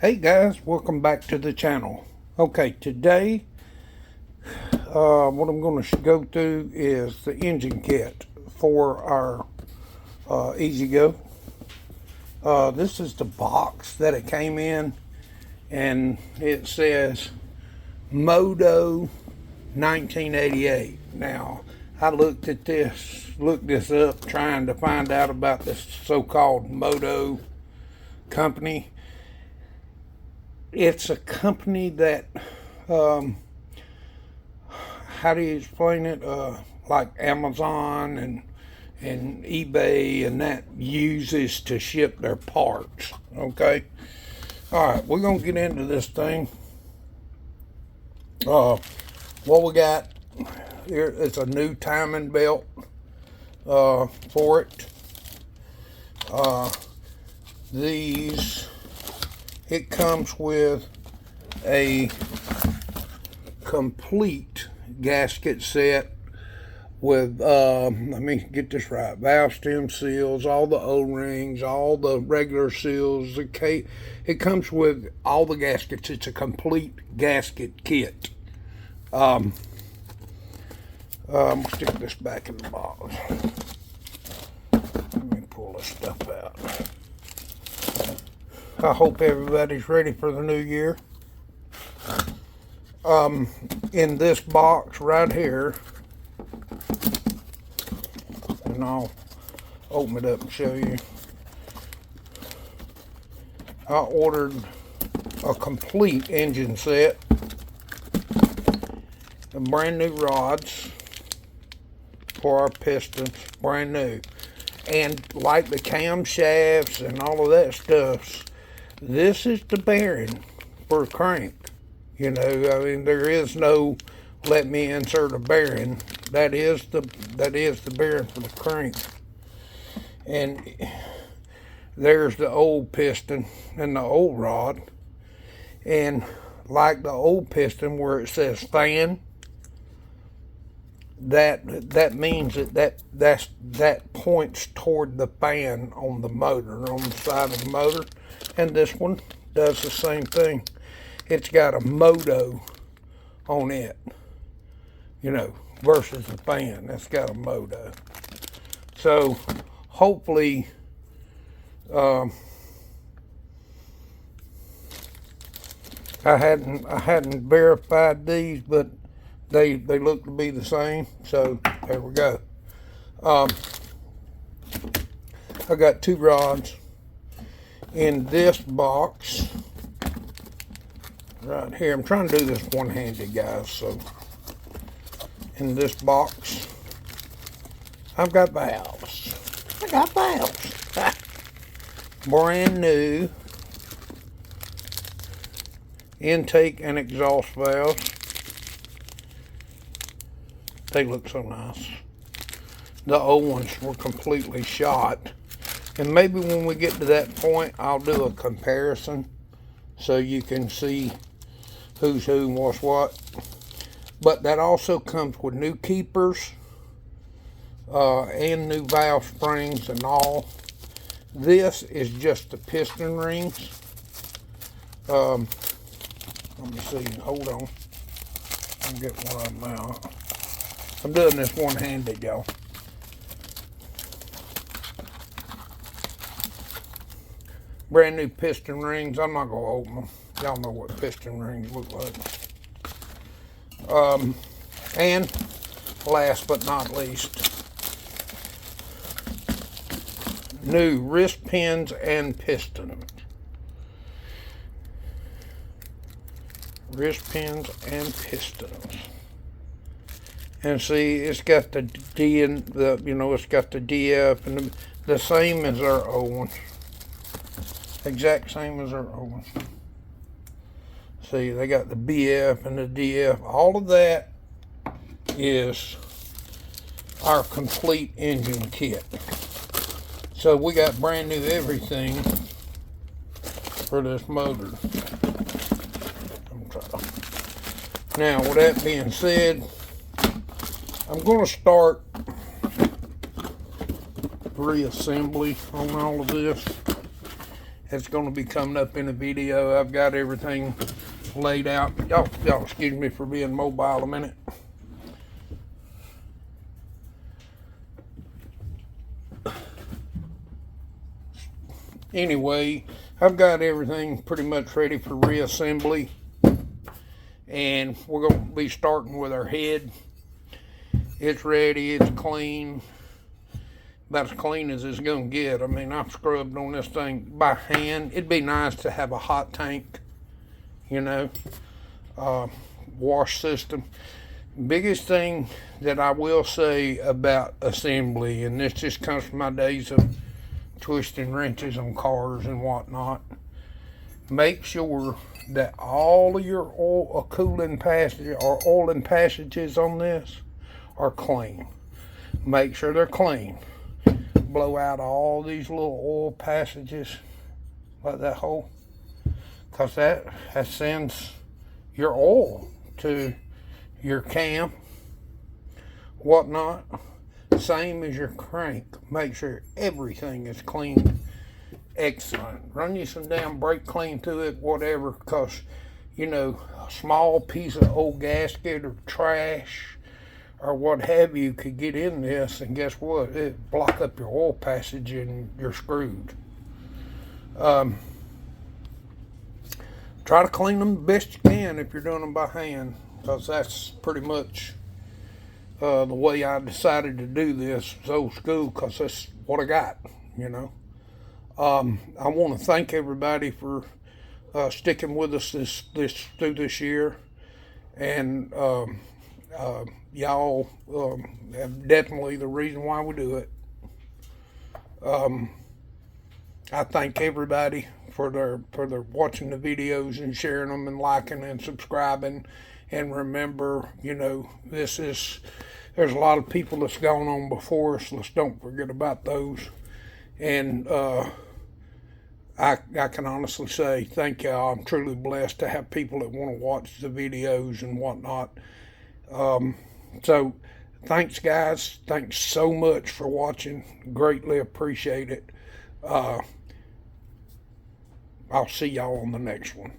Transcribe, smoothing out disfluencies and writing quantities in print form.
Hey guys, welcome back to the channel. Okay, today what I'm going to go through is the engine kit for our EZGO. This is the box that it came in, and it says Moto 1988. Now, I looked this up trying to find out about this so-called Moto company. It's a company that, how do you explain it? Like Amazon and eBay and that uses to ship their parts. Okay. All right, we're gonna get into this thing. What we got here is a new timing belt for it. It comes with a complete gasket set with, let me get this right, valve stem seals, all the O-rings, all the regular seals. It comes with all the gaskets. It's a complete gasket kit. Stick this back in the box. Let me pull this stuff out. I hope everybody's ready for the new year. In this box right here, and I'll open it up and show you. I ordered a complete engine set, and brand new rods for our pistons, brand new. And like the camshafts and all of that stuff, this is the bearing for a crank. You know, I mean, there is no let me insert a bearing. That is the bearing for the crank. And there's the old piston and the old rod. And like the old piston where it says fan, that means that points toward the fan on the motor, on the side of the motor. And this one does the same thing. It's got a moto on it, you know, versus the fan. That's got a moto. So hopefully, I hadn't verified these, but they look to be the same. So there we go. I got two rods in this box right here. I'm trying to do this one-handed, guys. So in this box, I've got valves. Brand new intake and exhaust valves. They look so nice. The old ones were completely shot. And maybe when we get to that point, I'll do a comparison so you can see who's who and what's what. But that also comes with new keepers and new valve springs and all. This is just the piston rings. Let me see. Hold on. I'll get one of them out. I'm doing this one-handed, y'all. Brand new piston rings. I'm not gonna open them. Y'all know what piston rings look like. And last but not least, new wrist pins and pistons. Wrist pins and pistons. And see, it's got the D and the, you know, it's got the DF and the same as our old ones. Exact same as our old ones. See, they got the BF and the DF. All of that is our complete engine kit. So we got brand new everything for this motor. Now, with that being said, I'm going to start reassembly on all of this. It's going to be coming up in a video. I've got everything laid out. Y'all excuse me for being mobile a minute. Anyway, I've got everything pretty much ready for reassembly, and we're going to be starting with our head. It's ready, it's clean, about as clean as it's going to get. I mean, I've scrubbed on this thing by hand. It'd be nice to have a hot tank, you know, wash system. Biggest thing that I will say about assembly, and this just comes from my days of twisting wrenches on cars and whatnot, make sure that all of your cooling passages or oiling passages on this are clean. Make sure they're clean. Blow out all these little oil passages like that hole, because that sends your oil to your cam, whatnot. Same as your crank. Make sure everything is clean. Excellent. Run you some damn brake clean through it, whatever, because, you know, a small piece of old gasket or trash or what have you could get in this, and guess what? It block up your oil passage and you're screwed. Try to clean them the best you can if you're doing them by hand, because that's pretty much the way I decided to do this. It's old school, because that's what I got, you know. I want to thank everybody for sticking with us through this year, and y'all have definitely the reason why we do it. I thank everybody for their watching the videos and sharing them and liking and subscribing. And remember, you know, there's a lot of people that's gone on before us. Let's don't forget about those. And I can honestly say thank y'all. I'm truly blessed to have people that want to watch the videos and whatnot. So thanks, guys. Thanks so much for watching. Greatly appreciate it. I'll see y'all on the next one.